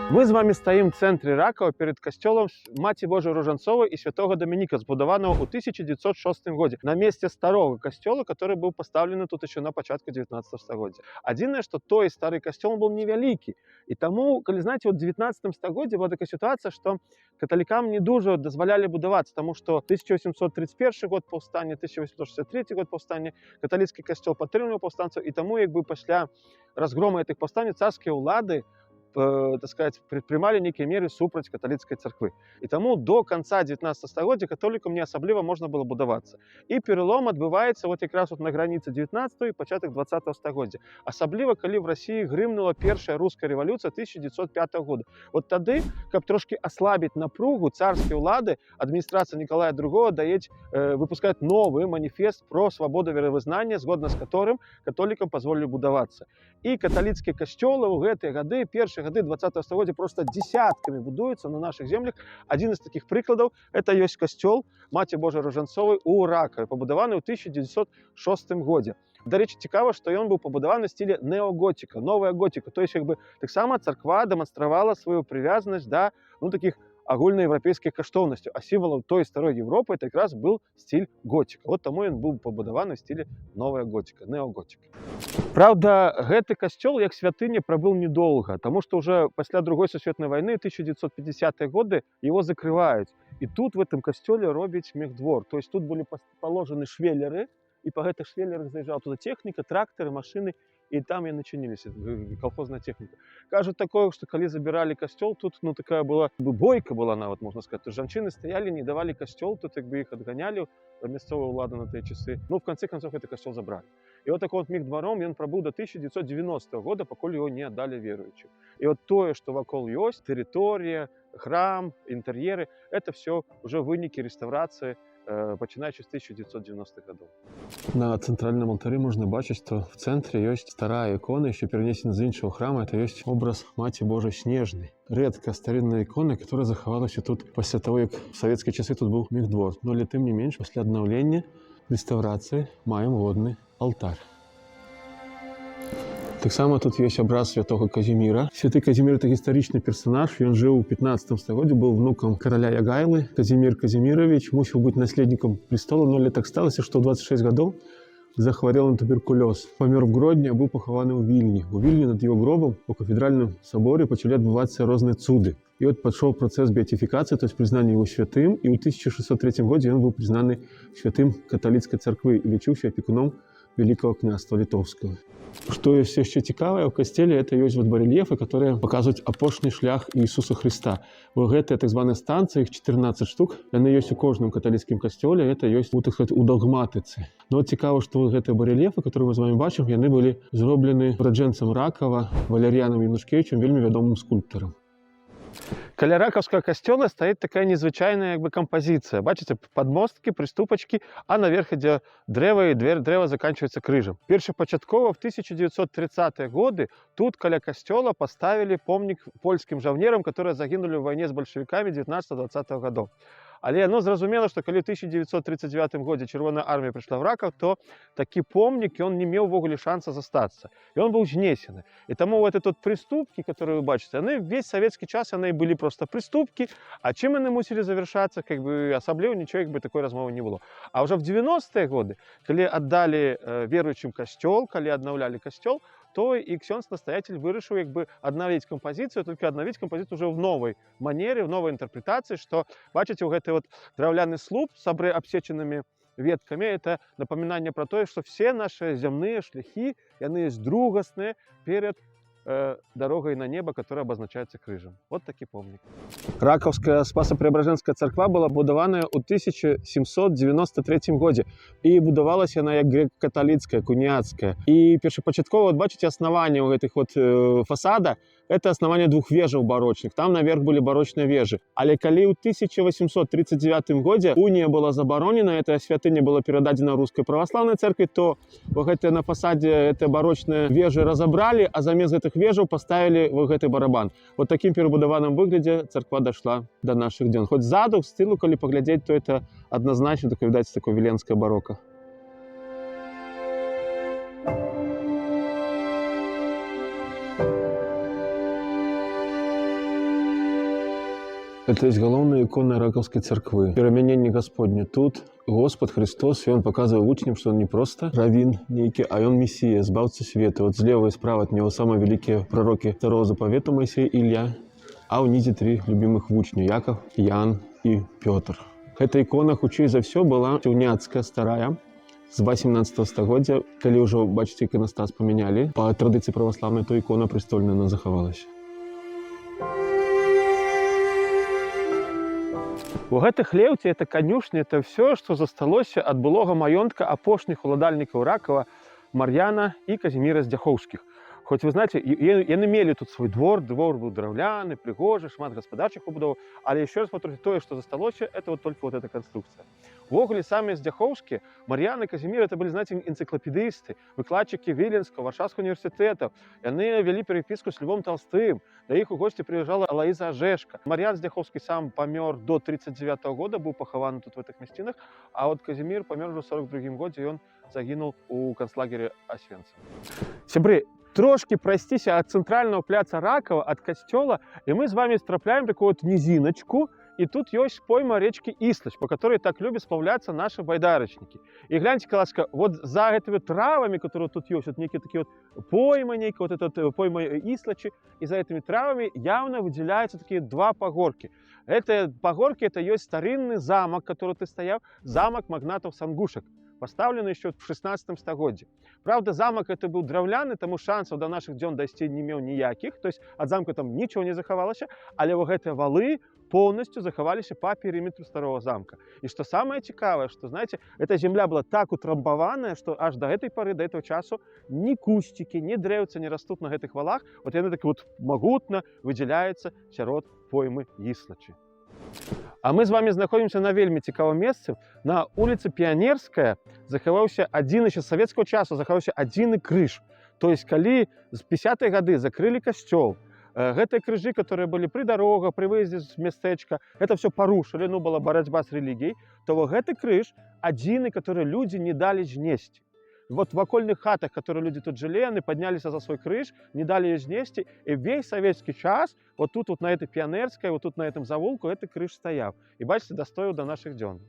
Мы з вами стаім в цэнтры Ракава перед касцёлам Маці Божай Ружанцовай і святога Дамініка, збудаванага ў 1906 годзе на месце старога касцёла, который быў пастаўлены тут еще на пачатку 19 стагоддзя. Адзінае, што той стары касцёл быў невялікі. І таму, калі знаеце, вот в 19 стагоддзе была такая сітуацыя, што каталікам не дужа дазвалялі будавацца, таму што 1831 год паўстання, 1863 год паўстання, каталіцкі касцёл падтрымліваў паўстанцаў, і таму як бы пасля разгрома гэтых паўстанняў царскія ўлады так сказать, предпрымалі нейкія меры супраць каталіцкай царквы. І таму до конца 19 стагоддзя католікам не асабліва можна было будавацца. І пералом адбываецца вот якраз вот на граніцы 19 і пачатак 20 стагоддзя. Асабліва, калі в России грымнула першая руская рэвалюцыя 1905 года. Вот тады, каб трошки аслабіць напругу, царскія ўлады, адміністрацыя Николая II выпускает новый маніфест про свабоду веравызнання, згодна з которым католікам позволілі будавацца. І каталіцкія касцёлы ў гэтыя гады, першыя гады 20 стагоддзя просто десятками будуюцца на наших землях. Один из таких прыкладаў это ёсць касцёл Маці Божай Ружанцовай у Ракаве, пабудаваны ў 1906 годзе. Дарэчы, цікава, што ён быў пабудаваны ў стілі неоготика, новая готика. То есть як бы таксама царква дэманстравала сваю прывязанасць да таких агульнаеўрапейскіх каштоўнасцяў, а сімвалам той старой Европы это якраз был стиль готика. Вот таму ён быў пабудаваны ў стілі новая готика, неоготика. Правда, гэты касцёл як святыня прабыў недолго, тому что уже пасля Другой сусветнай войны 1950-е годы его закрываюць. И тут в этом касцёле робяць мехдвор. То есть тут были положены швеллеры, и по гэтых швеллерах заезжала туда техника, тракторы, машины, и там и начинились, колхозная техника. Кажут такое, что когда забирали костел, тут такая была, бойка была, вот можно сказать. То женщины стояли, не давали костел, тут как бы их отгоняли, местовые улады на те часы. В конце концов, это костел забрали. И вот такой вот мехдвором он пробыл до 1990 года, пока его не отдали верующим. И вот то, что вокруг есть, территория, храм, интерьеры, это все уже выники реставрации, пачынаючы з 1990-х гадоў. На цэнтральным алтары можна бачыць, што в цэнтры ёсць старая ікона, яшчэ перанесена з іншага храма, это ёсць образ Маці Божай Снежнай. Рэдка старинная ікона, которая захавалася тут пасля того, як в савецкія часы тут быў мехдвор. Но тым не менш, пасля аднаўлення рэстаўрацыі маем водны алтар. Таксама тут есть образ святого Казимира. Святы Казимир – это историчный персонаж. Он жил в 15 стагоддзе, был внуком короля Ягайлы. Казимир Казимирович мусил быть наследником престола, но так сталося, что в 26 годов захворел на туберкулез. Помер в Гродні, а был похованы у Вильні. У Вильні над его гробом у кафедральном соборе почали отбываться разные цуды. И вот пошел процесс беатификации, то есть признание его святым. И в 1603 году он был признан святым католицкой церкви и лечился опекуном Великого княства Литовского. Что есть еще цікавае ў касцеле, это есть вот барельефы, которые показывают апошні шлях Иисуса Христа. Вот гэтыя так званые станции, их 14 штук, яны есть у кожным католицким касцёле, это есть, так сказать, у догматыцы. Но вот цікава, что вот гэтыя барельефы, которые мы с вами бачым, яны были зроблены ураджэнцам Ракава, Валерьяном Янушкевичем, вельмі вядомым скульптарам. Каля ракаўскага касцёла стаіць такая незвычайная кампазіцыя. Бачыце, падмосткі, прыступачкі, а наверх ідзе дрэва, і дрэва заканчивается крыжам. Першапачаткова в 1930-е годы тут каля касцёла поставили помнік польскім жаўнерам, которые загинули в войне с большевиками 19-20 годов. Але зразумела, што калі ў 1939 годзе Чырвоная армія прыйшла в Ракаў, то такі помнік ён не меў увогуле шанса застацца. І он быў знесены. І таму вот тут прыступкі, которые вы бачыце, яны весь савецкі час яны былі просто прыступкі, а чым яны мусілі завяршацца, как бы асабліва нічого як бы такой размовы не было. А ўжо в 90-е годы, калі аддалі веруючым касцёл, калі аднаўлялі касцёл, то и ксёндз-настоятель вырашыў як бы аднавіць кампазіцыю, только аднавіць кампазіцыю уже в новой манере, в новой интерпретации, что, бачыце, у гэты вот драўляны слуп с абсеченными ветками, это напоминание про то, что все наши земные шляхи, яны есть другасныя перед дорогой на небо, которая обозначается крыжем. Вот такой помник. Ракаўская Спасо-Преображенская церква была будаваная ў 1793 годзе. І будавалася она як грэка-каталіцкая, куніацкая. І першапачаткова, вот бачыце, основание у гэтых вот фасада, это основание двух вежаў барочных. Там наверх были барочные вежи. Але калі ў 1839 годзе унія была забаронена, эта святыня была перададзена рускай православной церкви, то на фасаде это барочные вежи разобрали, а замест этих вежаў поставили вот гэты барабан. Вот таким перебудаваным выглядзе церква дошла до наших дзён. Хоть сзаду, с тылу, калі поглядеть, то это однозначно, так, видать, такое віленское барокко. Это есть головная икона Раковской церкви. Переменение Господне. Тут Господь Христос, и Он показывает учням, что Он не просто раввин некий, а Он Мессия, избавца света. Вот слева и справа от Него самые великие пророки Второго заповета Моисей, Илья, а унізе 3 любимых вучня – Яков, Ян и Петр. Эта икона, хутчэй за все, была уняцкая, старая, з 18 стагоддзя. Калі ўжо, бачыце, іканастас памянялі, па традыцыі праваслаўнай, то ікона престольная она захавалася. У гэтых леўці, это канюшні, это все, што засталося ад былога маёнтка апошніх уладальнікаў Ракава Мар'яна і Казіміра Здзяхоўскіх. Хоць вы знаете, яны мелі тут свой двор быў драўляны, прыгожы, шмат гаспадарчых пабудоў, але еще раз повторюсь, тое, што засталося, это вот только вот эта конструкция. Увогуле, самі Здзяхоўскія, Мар'ян і Казімір, это былі, знаете, энцыклапедысты, выкладчыкі Віленскага, Варшавскага універсітэтаў. Яны вялі перепіску з Львом Толстым, да іх у госці прыязджала Алаіза Ажэшка. Мар'ян Здзяхоўскі сам памёр до 39 года, быў пахаваны тут в этих мясцінах, а вот Казімір памёр ужо ў 42 годзе, і ён загінуў у канцлагере Освенцим. Сябры, трошки прайсціся ад цэнтральнага пляца Ракава, ад касцёла, і мы з вами трапляем такую вот нізіначку, и тут есть пойма речки Ислач, по которой так любят сплавляться наши байдарочники. И гляньте, ласка, вот за этими травами, которые тут есть, вот некие такие вот поймы, некие вот этот пойма Ислачи, и за этими травами явно выделяются такие два погорки. Это погорки, это есть старинный замок, который тут стоял, замок магнатов Сангушек, поставленный еще в 16 стагоддзе. Правда, замок это был драўляны, тому шансов до наших дзён дайсці не имел никаких, то есть от замка там ничего не захавалася, але вот гэтыя валы полностью захаваліся по периметру старого замка. И что самое цікавое, что, знаете, эта земля была так утрамбованная, что аж до этой поры, до этого часу ни кустики, ни древцы не растут на этих валах. Вот они так вот могутно выделяются сярод поймы Ислачи. А мы з вами знаходзімся на вельмі цікавым месцы. На улице Пионерская захаваўся адзін, еще з савецкага часу захаваўся адзіны крыж. То есть, калі з 50-е гады закрылі касцёл, гэтыя крыжы, которые были при дорогах, при выезде з мястэчка, это все порушили, ну, была борьба с религией, то вот гэты крыж адзіны, который люди не дали знесці. Вот в окольных хатах, которые люди тут жили, они поднялись за свой крыж, не дали ее знести, и весь советский час вот тут вот на этой Пионерской, вот тут на этом завулку, этот крыж стоял. И бачите, достоял до наших дён.